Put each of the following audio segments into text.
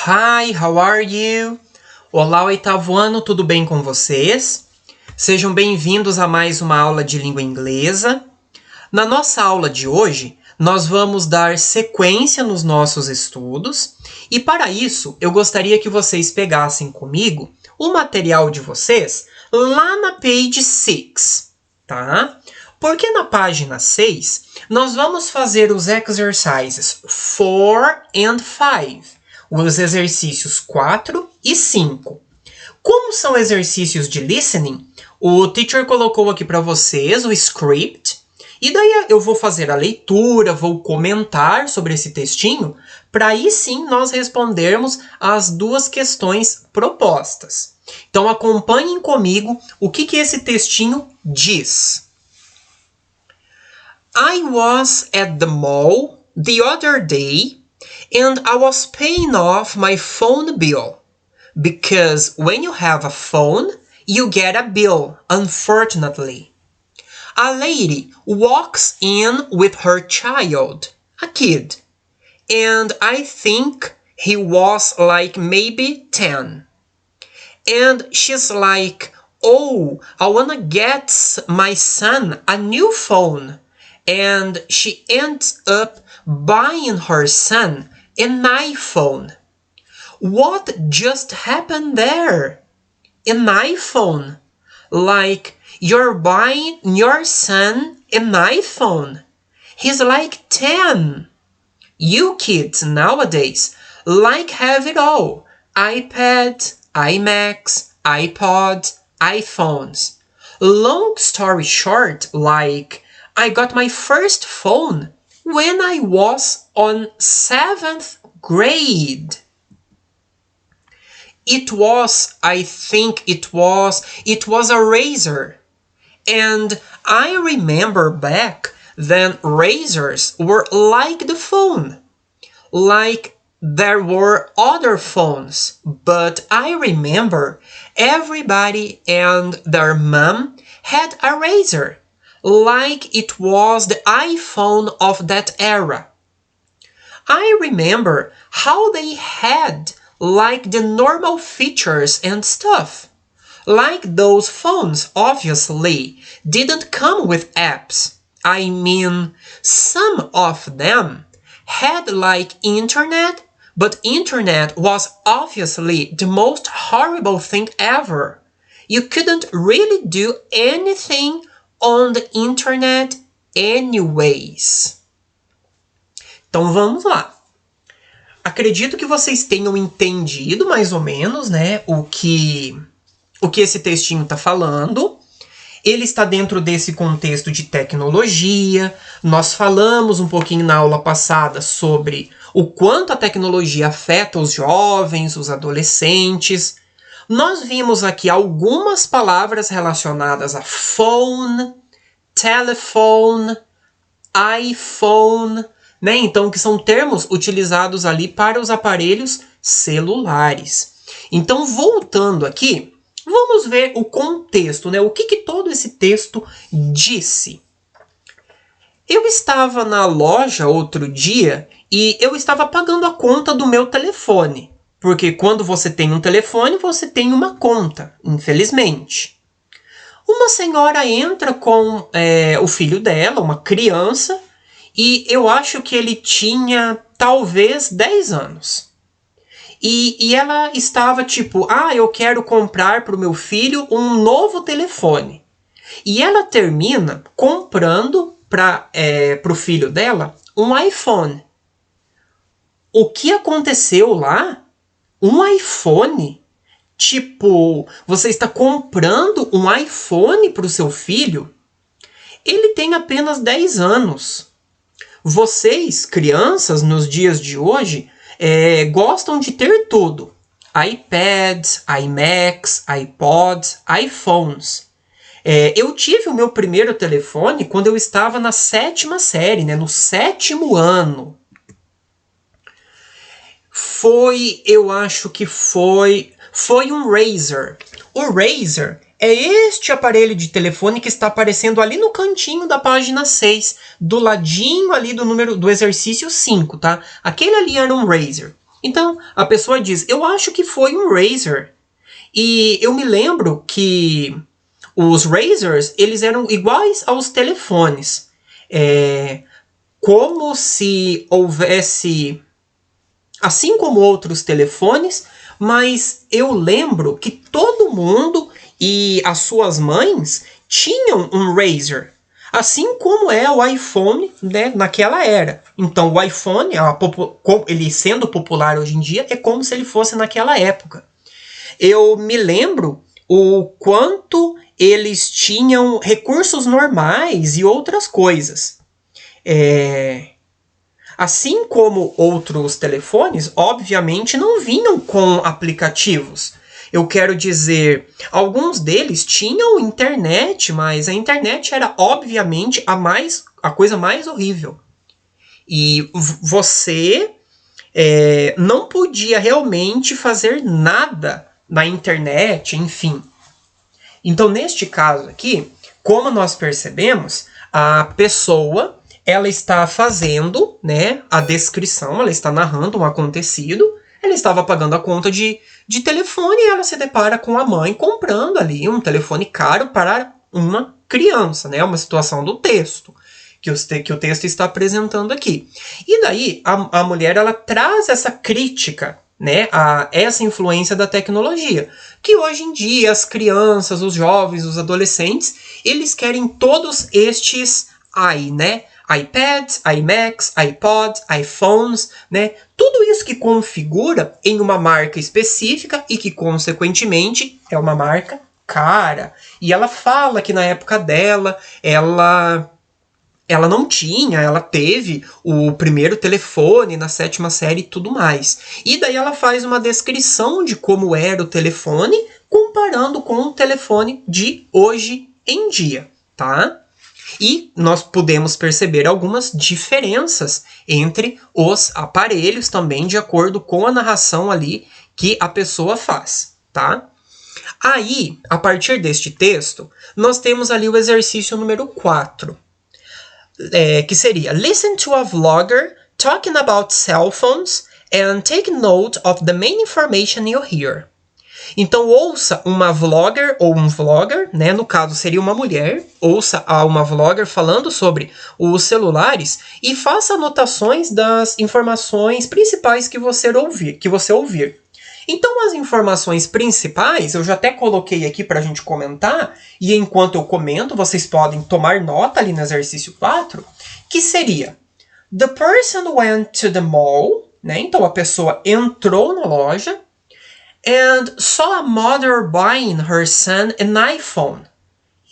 Hi, how are you? Olá, oitavo ano, tudo bem com vocês? Sejam bem-vindos a mais uma aula de língua inglesa. Na nossa aula de hoje, nós vamos dar sequência nos nossos estudos e para isso eu gostaria que vocês pegassem comigo o material de vocês lá na page 6, tá? Porque na página 6 nós vamos fazer os exercises 4 and 5. Os exercícios 4 e 5. Como são exercícios de listening, o teacher colocou aqui para vocês o script, e daí eu vou fazer a leitura, vou comentar sobre esse textinho, para aí sim nós respondermos as duas questões propostas. Então acompanhem comigo o que esse textinho diz. I was at the mall the other day and I was paying off my phone bill. Because when you have a phone, you get a bill, unfortunately. A lady walks in with her child, a kid, and I think he was like maybe 10. And she's like, oh, I wanna get my son a new phone. And she ends up buying her son an iPhone. What just happened there? An iPhone? Like you're buying your son an iPhone? He's like 10. You kids nowadays like have it all. iPad, iMacs, iPod, iPhones. Long story short, like I got my first phone when I was on 7th grade. It was a Razr. And I remember back then Razrs were like the phone. Like there were other phones, but I remember everybody and their mom had a Razr. Like it was the iPhone of that era. I remember how they had like the normal features and stuff. Like those phones obviously didn't come with apps. I mean, some of them had like internet, but internet was obviously the most horrible thing ever. You couldn't really do anything on the internet anyways. Então vamos lá. Acredito que vocês tenham entendido mais ou menos, né, o que esse textinho está falando. Ele está dentro desse contexto de tecnologia. Nós falamos um pouquinho na aula passada sobre o quanto a tecnologia afeta os jovens, os adolescentes. Nós vimos aqui algumas palavras relacionadas a phone, telephone, iPhone, né? Então, que são termos utilizados ali para os aparelhos celulares. Então, voltando aqui, vamos ver o contexto, né? O que todo esse texto disse. Eu estava na loja outro dia e eu estava pagando a conta do meu telefone. Porque quando você tem um telefone, você tem uma conta, infelizmente. Uma senhora entra com o filho dela, uma criança, e eu acho que ele tinha talvez 10 anos. E ela estava tipo, eu quero comprar para o meu filho um novo telefone. E ela termina comprando para o filho dela um iPhone. O que aconteceu lá? Um iPhone? Tipo, você está comprando um iPhone para o seu filho? Ele tem apenas 10 anos. Vocês, crianças, nos dias de hoje, gostam de ter tudo. iPads, iMacs, iPods, iPhones. Eu tive o meu primeiro telefone quando eu estava na 7ª série, né, no 7º ano. Eu acho que foi um Razr. O Razr é este aparelho de telefone que está aparecendo ali no cantinho da página 6, do ladinho ali do exercício 5, tá? Aquele ali era um Razr. Então, a pessoa diz, eu acho que foi um Razr. E eu me lembro que os Razrs, eles eram iguais aos telefones. Como se houvesse, assim como outros telefones, mas eu lembro que todo mundo e as suas mães tinham um Razr. Assim como é o iPhone, né, naquela era. Então o iPhone, ele sendo popular hoje em dia, é como se ele fosse naquela época. Eu me lembro o quanto eles tinham recursos normais e outras coisas. Assim como outros telefones, obviamente não vinham com aplicativos. Eu quero dizer, alguns deles tinham internet, mas a internet era obviamente a coisa mais horrível. E você não podia realmente fazer nada na internet, enfim. Então, neste caso aqui, como nós percebemos, a pessoa ela está fazendo, né, a descrição, ela está narrando um acontecido, ela estava pagando a conta de telefone e ela se depara com a mãe comprando ali um telefone caro para uma criança, né, uma situação do texto que o texto está apresentando aqui. E daí a mulher ela traz essa crítica, né, a essa influência da tecnologia, que hoje em dia as crianças, os jovens, os adolescentes, eles querem todos estes né, iPads, iMacs, iPods, iPhones, né, tudo isso que configura em uma marca específica e que consequentemente é uma marca cara. E ela fala que na época dela, ela não tinha, ela teve o primeiro telefone na 7ª série e tudo mais. E daí ela faz uma descrição de como era o telefone, comparando com o telefone de hoje em dia, tá? E nós podemos perceber algumas diferenças entre os aparelhos também, de acordo com a narração ali que a pessoa faz, tá? Aí, a partir deste texto, nós temos ali o exercício número 4. Que seria listen to a vlogger talking about cell phones and take note of the main information you hear. Então ouça uma vlogger ou um vlogger, né? No caso seria uma mulher, ouça uma vlogger falando sobre os celulares e faça anotações das informações principais que você ouvir. Então as informações principais, eu já até coloquei aqui para a gente comentar, e enquanto eu comento, vocês podem tomar nota ali no exercício 4, que seria the person went to the mall, né? Então a pessoa entrou na loja, and saw a mother buying her son an iPhone.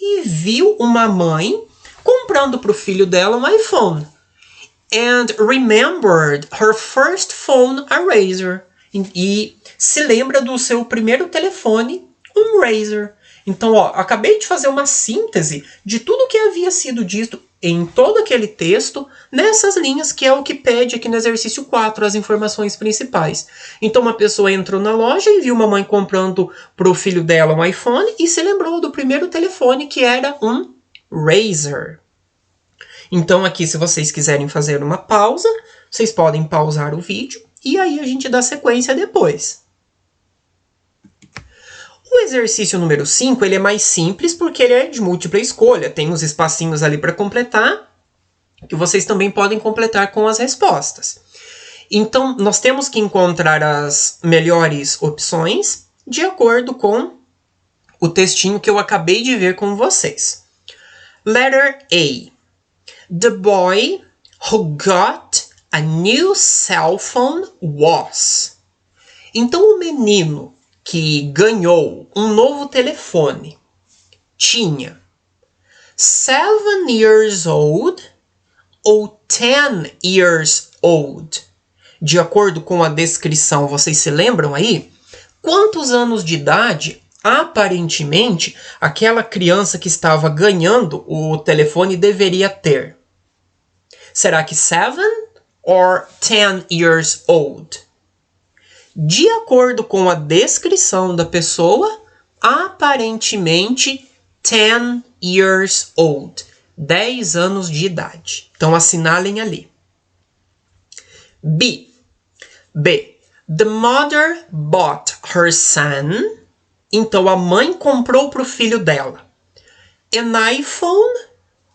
E viu uma mãe comprando para o filho dela um iPhone. And remembered her first phone, a Razr. E se lembra do seu primeiro telefone, um Razr. Então, acabei de fazer uma síntese de tudo que havia sido dito em todo aquele texto, nessas linhas, que é o que pede aqui no exercício 4, as informações principais. Então, uma pessoa entrou na loja e viu uma mãe comprando para o filho dela um iPhone e se lembrou do primeiro telefone, que era um Razr. Então, aqui, se vocês quiserem fazer uma pausa, vocês podem pausar o vídeo e aí a gente dá sequência depois. O exercício número 5 ele é mais simples porque ele é de múltipla escolha. Tem uns espacinhos ali para completar, que vocês também podem completar com as respostas. Então, nós temos que encontrar as melhores opções de acordo com o textinho que eu acabei de ver com vocês. Letter A. The boy who got a new cell phone was. Então, o menino que ganhou um novo telefone tinha 7 years old ou 10 years old? De acordo com a descrição, vocês se lembram aí? Quantos anos de idade, aparentemente, aquela criança que estava ganhando o telefone deveria ter? Será que 7 or 10 years old? De acordo com a descrição da pessoa, aparentemente 10 years old. 10 anos de idade. Então assinalem ali. B. The mother bought her son. Então, a mãe comprou para o filho dela an iPhone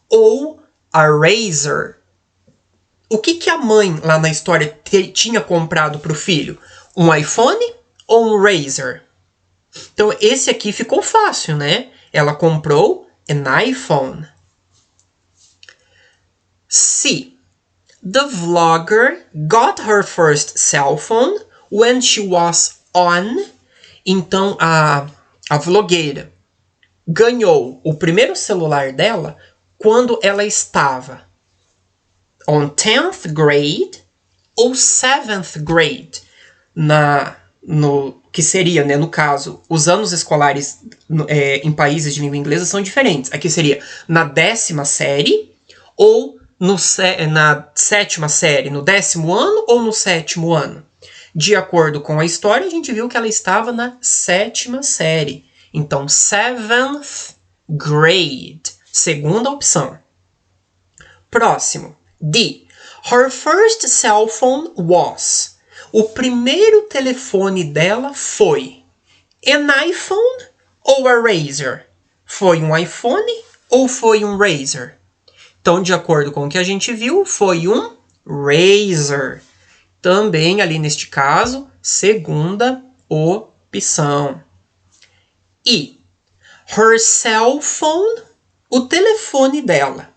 ou a razor. O que a mãe lá na história tinha comprado para o filho? Um iPhone ou um razor? Então, esse aqui ficou fácil, né? Ela comprou an iPhone. C. The vlogger got her first cell phone when she was on. Então, a vlogueira ganhou o primeiro celular dela quando ela estava on 10th grade ou 7th grade. Que seria, né, no caso, os anos escolares em países de língua inglesa são diferentes. Aqui seria na 10ª série ou na 7ª série, no 10º ano ou no 7º ano. De acordo com a história, a gente viu que ela estava na 7ª série. Então, 7th grade. Segunda opção. Próximo. D. Her first cell phone was. O primeiro telefone dela foi an iPhone ou a razor? Foi um iPhone ou foi um razor? Então, de acordo com o que a gente viu, foi um razor. Também, ali neste caso, segunda opção. E her cell phone, o telefone dela,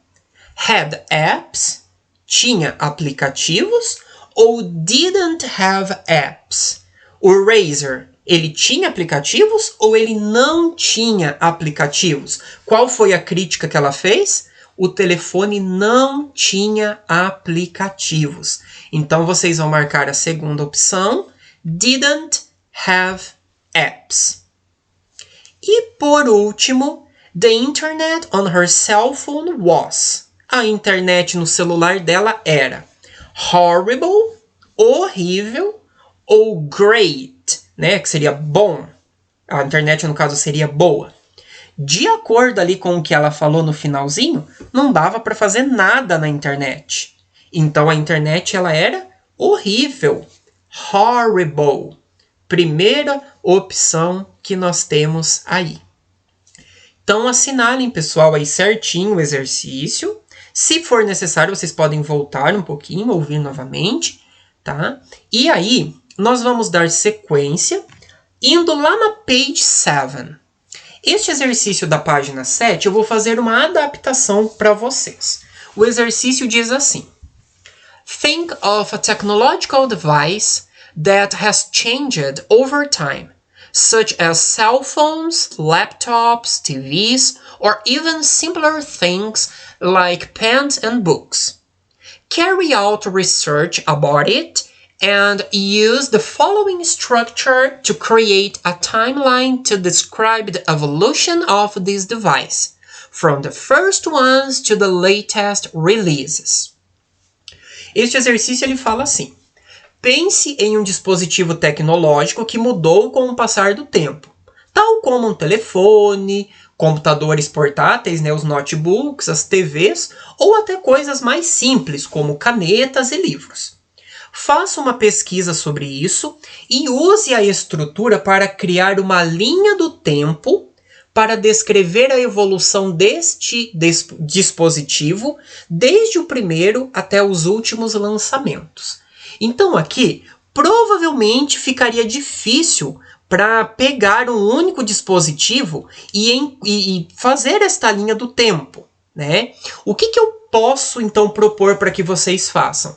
had apps, tinha aplicativos ou didn't have apps? O razor, ele tinha aplicativos ou ele não tinha aplicativos? Qual foi a crítica que ela fez? O telefone não tinha aplicativos. Então, vocês vão marcar a segunda opção, didn't have apps. E, por último, the internet on her cell phone was. A internet no celular dela era horrible, horrível, ou great, né, que seria bom. A internet, no caso, seria boa. De acordo ali com o que ela falou no finalzinho, não dava para fazer nada na internet. Então, a internet ela era horrível, horrible. Primeira opção que nós temos aí. Então, assinalem, pessoal, aí certinho o exercício. Se for necessário, vocês podem voltar um pouquinho, ouvir novamente, tá? E aí, nós vamos dar sequência, indo lá na page 7. Este exercício da página 7, eu vou fazer uma adaptação para vocês. O exercício diz assim: Think of a technological device that has changed over time, such as cell phones, laptops, TVs, or even simpler things like pens and books. Carry out research about it and use the following structure to create a timeline to describe the evolution of this device, from the first ones to the latest releases. Este exercício ele fala assim: pense em um dispositivo tecnológico que mudou com o passar do tempo, tal como um telefone, computadores portáteis, né, os notebooks, as TVs, ou até coisas mais simples, como canetas e livros. Faça uma pesquisa sobre isso e use a estrutura para criar uma linha do tempo para descrever a evolução deste dispositivo desde o primeiro até os últimos lançamentos. Então aqui, provavelmente ficaria difícil para pegar um único dispositivo e fazer esta linha do tempo, né? O que eu posso então propor para que vocês façam?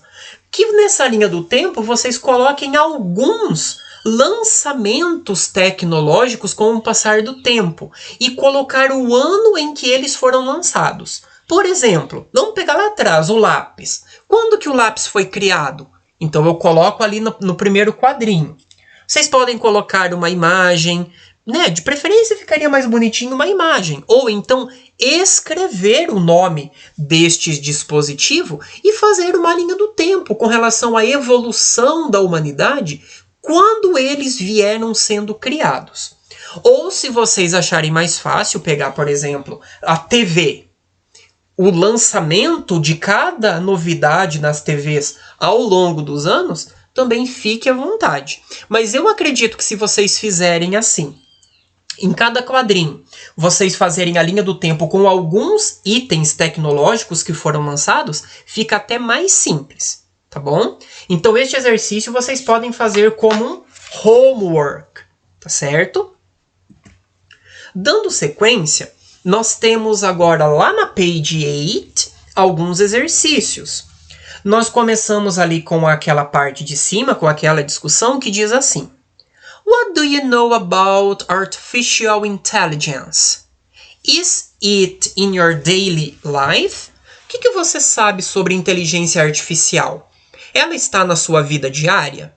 Que nessa linha do tempo vocês coloquem alguns lançamentos tecnológicos com o passar do tempo e colocar o ano em que eles foram lançados. Por exemplo, vamos pegar lá atrás o lápis. Quando que o lápis foi criado? Então eu coloco ali no primeiro quadrinho. Vocês podem colocar uma imagem, né? De preferência ficaria mais bonitinho uma imagem. Ou então escrever o nome deste dispositivo e fazer uma linha do tempo com relação à evolução da humanidade quando eles vieram sendo criados. Ou se vocês acharem mais fácil pegar, por exemplo, a TV, o lançamento de cada novidade nas TVs ao longo dos anos, também fique à vontade. Mas eu acredito que se vocês fizerem assim, em cada quadrinho, vocês fazerem a linha do tempo com alguns itens tecnológicos que foram lançados, fica até mais simples, tá bom? Então este exercício vocês podem fazer como um homework, tá certo? Dando sequência, nós temos agora lá na page 8 alguns exercícios. Nós começamos ali com aquela parte de cima, com aquela discussão que diz assim: What do you know about artificial intelligence? Is it in your daily life? O que você sabe sobre inteligência artificial? Ela está na sua vida diária?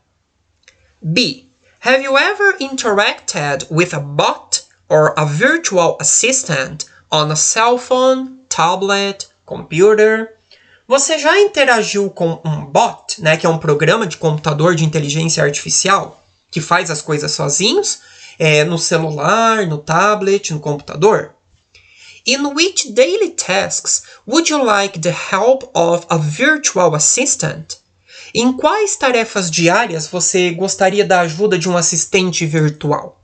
B. Have you ever interacted with a bot or a virtual assistant on a cell phone, tablet, computer? Você já interagiu com um bot, né, que é um programa de computador de inteligência artificial, que faz as coisas sozinhos, no celular, no tablet, no computador? In which daily tasks would you like the help of a virtual assistant? Em quais tarefas diárias você gostaria da ajuda de um assistente virtual?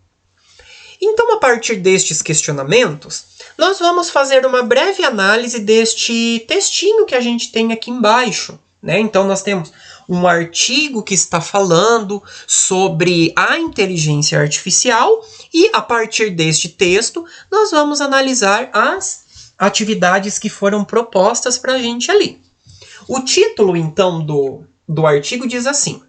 Então, a partir destes questionamentos, nós vamos fazer uma breve análise deste textinho que a gente tem aqui embaixo, né? Então, nós temos um artigo que está falando sobre a inteligência artificial e, a partir deste texto, nós vamos analisar as atividades que foram propostas para a gente ali. O título, então, do artigo diz assim: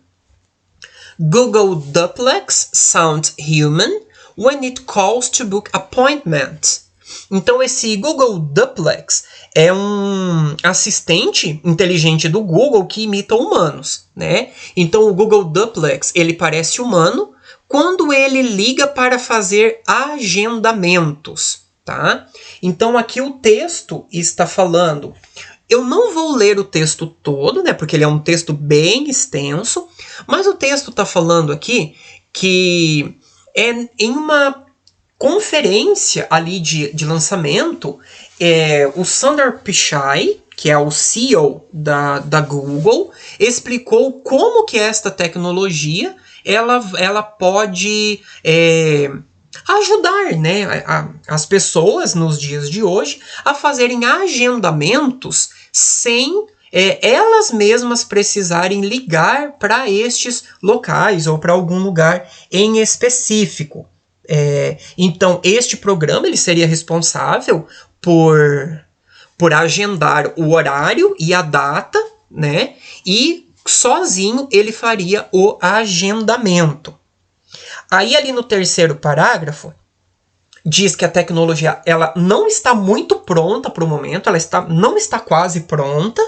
Google Duplex sounds human when it calls to book appointments. Então, esse Google Duplex é um assistente inteligente do Google que imita humanos, né? Então, o Google Duplex, ele parece humano quando ele liga para fazer agendamentos, tá? Então, aqui o texto está falando... Eu não vou ler o texto todo, né? Porque ele é um texto bem extenso, mas o texto está falando aqui que em uma conferência ali de lançamento, o Sundar Pichai, que é o CEO da Google, explicou como que esta tecnologia ela pode ajudar, né, as pessoas nos dias de hoje a fazerem agendamentos sem elas mesmas precisarem ligar para estes locais ou para algum lugar em específico. Então, este programa ele seria responsável por agendar o horário e a data, né? E sozinho ele faria o agendamento. Aí, ali no terceiro parágrafo, diz que a tecnologia ela não está muito pronta para o momento, não está quase pronta,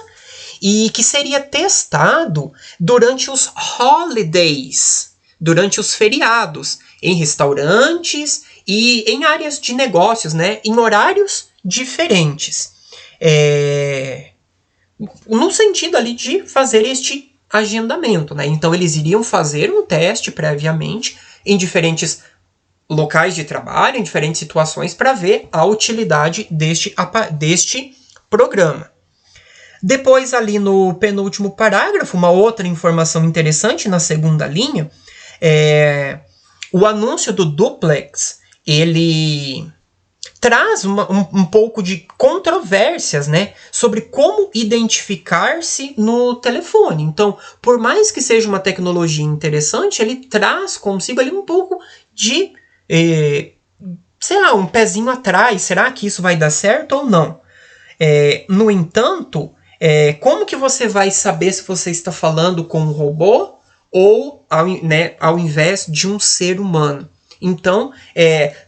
e que seria testado durante os holidays, durante os feriados, em restaurantes e em áreas de negócios, né, em horários diferentes. No sentido ali de fazer este agendamento, né? Então, eles iriam fazer um teste previamente em diferentes locais de trabalho, em diferentes situações, para ver a utilidade deste programa. Depois, ali no penúltimo parágrafo, uma outra informação interessante na segunda linha, o anúncio do Duplex, ele traz um pouco de controvérsias, né, sobre como identificar-se no telefone. Então, por mais que seja uma tecnologia interessante, ele traz consigo ali um pouco de, um pezinho atrás. Será que isso vai dar certo ou não? No entanto, como que você vai saber se você está falando com um robô ou ao invés de um ser humano? Então,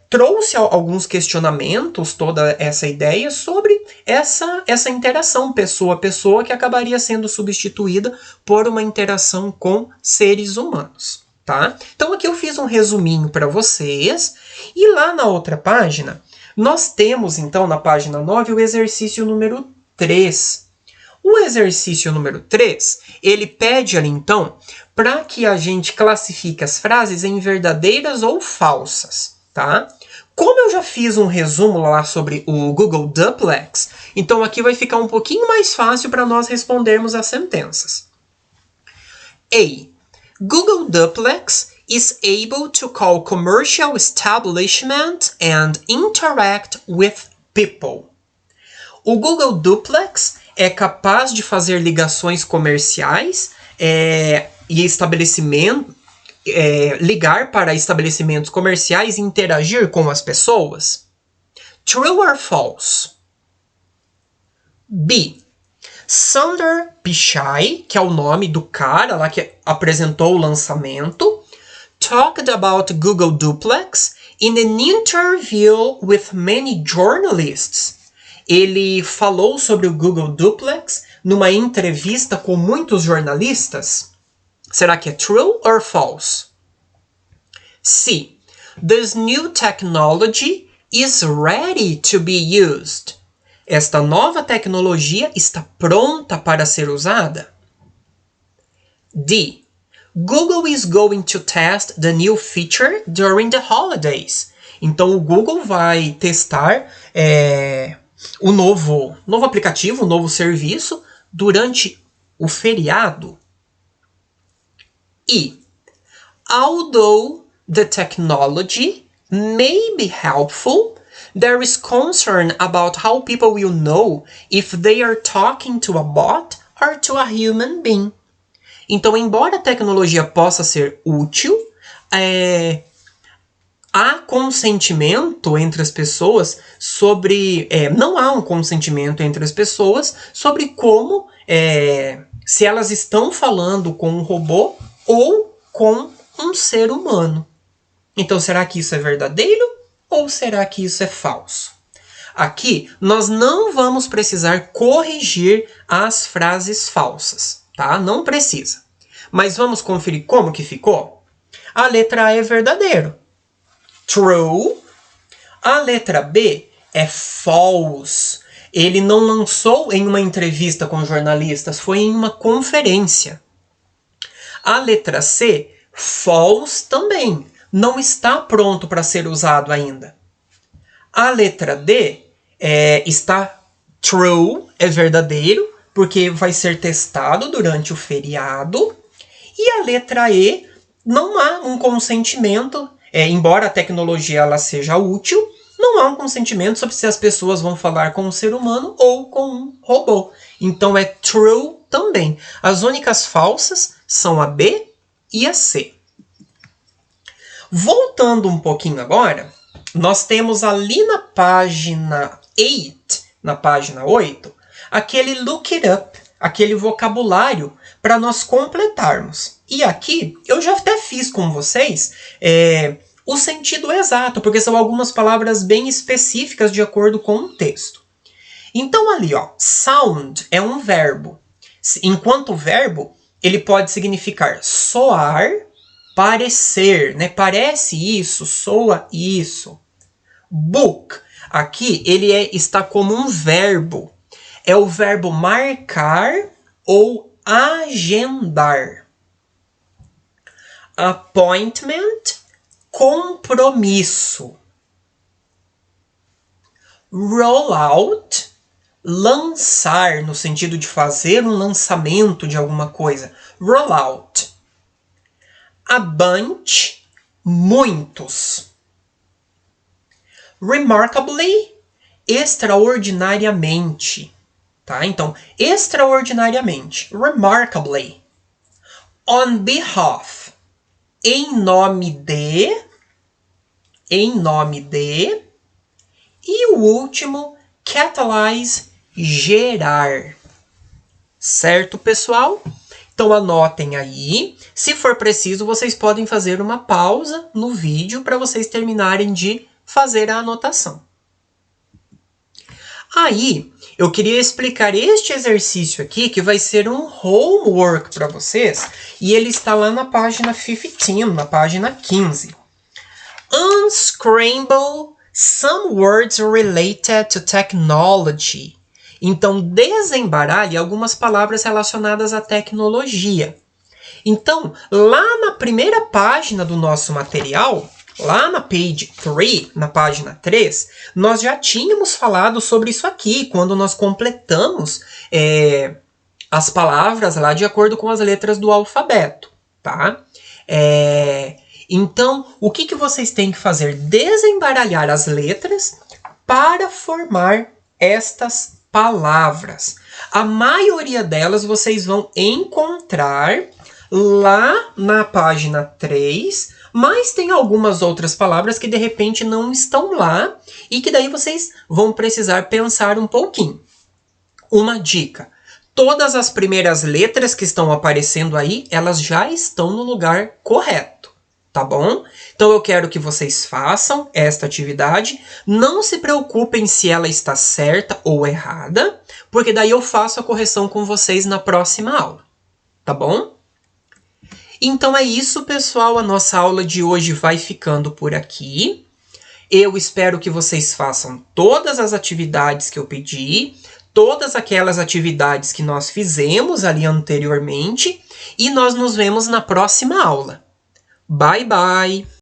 trouxe alguns questionamentos, toda essa ideia sobre essa interação pessoa a pessoa que acabaria sendo substituída por uma interação com seres humanos, tá? Então, aqui eu fiz um resuminho para vocês, e lá na outra página, nós temos, então, na página 9, o exercício número 3. O exercício número 3, ele pede ali, então, para que a gente classifique as frases em verdadeiras ou falsas, tá? Como eu já fiz um resumo lá sobre o Google Duplex, então aqui vai ficar um pouquinho mais fácil para nós respondermos as sentenças. A. Google Duplex is able to call commercial establishment and interact with people. O Google Duplex é capaz de fazer ligações comerciais e ligar para estabelecimentos comerciais e interagir com as pessoas. True or false? B. Sundar Pichai, que é o nome do cara lá que apresentou o lançamento, talked about Google Duplex in an interview with many journalists. Ele falou sobre o Google Duplex numa entrevista com muitos jornalistas. Será que é true or false? C. This new technology is ready to be used. Esta nova tecnologia está pronta para ser usada. D. Google is going to test the new feature during the holidays. Então o Google vai testar o novo aplicativo, o novo serviço durante o feriado. E. Although the technology may be helpful, there is concern about how people will know if they are talking to a bot or to a human being. Então, embora a tecnologia possa ser útil, há consentimento entre as pessoas sobre... não há um consentimento entre as pessoas sobre como... se elas estão falando com um robô ou com um ser humano. Então, será que isso é verdadeiro ou será que isso é falso? Aqui, nós não vamos precisar corrigir as frases falsas, tá? Não precisa. Mas vamos conferir como que ficou? A letra A é verdadeiro. True. A letra B é false. Ele não lançou em uma entrevista com jornalistas, foi em uma conferência. A letra C, false também. Não está pronto para ser usado ainda. A letra D está true, é verdadeiro, porque vai ser testado durante o feriado. E a letra E, não há um consentimento, embora a tecnologia ela seja útil, não há um consentimento sobre se as pessoas vão falar com um ser humano ou com um robô. Então é true também. As únicas falsas são a B e a C. Voltando um pouquinho agora, nós temos ali na página 8, na página 8, aquele look it up, aquele vocabulário para nós completarmos. E aqui, eu já até fiz com vocês o sentido exato, porque são algumas palavras bem específicas de acordo com o texto. Então ali, ó, sound é um verbo. Enquanto verbo, ele pode significar soar, parecer, né? Parece isso, soa isso. Book, aqui ele está como um verbo. É o verbo marcar ou agendar. Appointment, compromisso. Rollout, lançar, no sentido de fazer um lançamento de alguma coisa. Rollout. A bunch, muitos. Remarkably, extraordinariamente. Tá? Então, extraordinariamente. Remarkably. On behalf, em nome de. Em nome de. E o último, catalyze, gerar. Certo, pessoal? Então anotem aí. Se for preciso, vocês podem fazer uma pausa no vídeo para vocês terminarem de fazer a anotação. Aí, eu queria explicar este exercício aqui, que vai ser um homework para vocês, e ele está lá na página 15, na página 15. Unscramble some words related to technology. Então, desembaralhe algumas palavras relacionadas à tecnologia. Então, lá na primeira página do nosso material, lá na page 3, na página 3, nós já tínhamos falado sobre isso aqui, quando nós completamos as palavras lá de acordo com as letras do alfabeto, tá? Então, o que vocês têm que fazer? Desembaralhar as letras para formar estas palavras. A maioria delas vocês vão encontrar lá na página 3, mas tem algumas outras palavras que de repente não estão lá e que daí vocês vão precisar pensar um pouquinho. Uma dica: todas as primeiras letras que estão aparecendo aí, elas já estão no lugar correto, tá bom? Então eu quero que vocês façam esta atividade. Não se preocupem se ela está certa ou errada, porque daí eu faço a correção com vocês na próxima aula, tá bom? Então é isso, pessoal. A nossa aula de hoje vai ficando por aqui. Eu espero que vocês façam todas as atividades que eu pedi, todas aquelas atividades que nós fizemos ali anteriormente, e nós nos vemos na próxima aula. Bye, bye!